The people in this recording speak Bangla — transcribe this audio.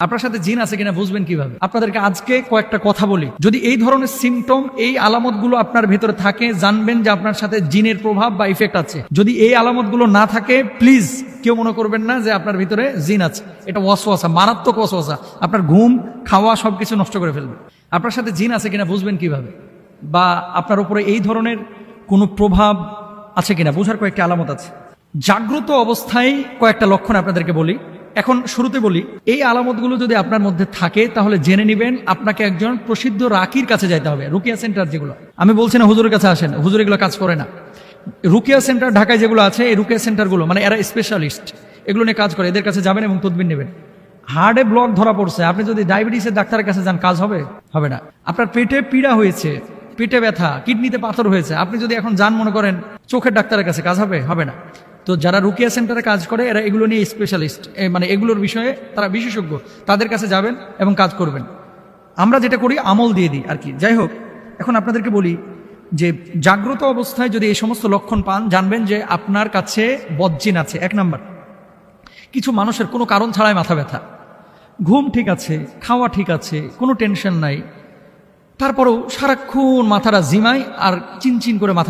আপনার সাথে জিন আছে কিনা বুঝবেন কিভাবে? আপনাদেরকে আজকে কয়েকটা কথা বলি। যদি এই ধরনের সিমটম, এই আলামতগুলো আপনার ভেতরে থাকে, জানবেন যে আপনার সাথে জিনের প্রভাব বা ইফেক্ট আছে। যদি এই আলামতগুলো না থাকে, প্লিজ কেউ মনে করবেন না যে আপনার ভিতরে জিন আছে। এটা ওয়াসওয়াসা, মারাত্মক ওয়াসওয়াসা, আপনার ঘুম, খাওয়া সবকিছু নষ্ট করে ফেলবে। আপনার সাথে জিন আছে কিনা বুঝবেন কিভাবে? বা আপনার উপরে এই ধরনের কোনো প্রভাব আছে কিনা বোঝার কয়েকটা আলামত আছে। জাগ্রত অবস্থায় কয়েকটা লক্ষণ আপনাদেরকে বলি। এখন শুরুতে বলি, এই আলামতগুলো যদি আপনার মধ্যে থাকে তাহলে জেনে নেবেন আপনাকে একজন প্রসিদ্ধ রাকির কাছে যাইতে হবে। রুকিয়া সেন্টার যেগুলো, আমি বলছি না হুজুরের কাছে আসেন, হুজুর এগুলো কাজ করে না। রুকিয়া সেন্টার ঢাকায় যেগুলো আছে, এই রুকিয়া সেন্টারগুলো মানে এরা স্পেশালিস্ট, এগুলো নিয়ে কাজ করে। এদের কাছে যাবেন এবং তদবির নেবেন। হার্টে ব্লক ধরা পড়ছে, আপনি যদি ডায়াবেটিসের ডাক্তারের কাছে যান, কাজ হবে? হবে না। আপনার পেটে পীড়া হয়েছে, পেটে ব্যথা, কিডনিতে পাথর হয়েছে, আপনি যদি এখন যান মনে করেন চোখের ডাক্তারের কাছে, কাজ হবে? হবে না। তো যারা রুকিয়া সেন্টারে কাজ করে এরা এগুলো নিয়ে স্পেশালিস্ট, মানে এগুলোর বিষয়ে তারা বিশেষজ্ঞ, তাদের কাছে যাবেন এবং কাজ করবেন। আমরা যেটা করি আমল দিয়ে দিই আর কি। যাই হোক, এখন আপনাদেরকে বলি যে জাগ্রত অবস্থায় যদি এই সমস্ত লক্ষণ পান, জানবেন যে আপনার কাছে বদজিন আছে। এক নাম্বার, কিছু মানুষের কোনো কারণ ছাড়াই মাথা ব্যথা, ঘুম ঠিক আছে, খাওয়া ঠিক আছে, কোনো টেনশন নাই, তারপরেও সারাক্ষণ মাথাটা জিমায় আর চিনচিন করে মাথা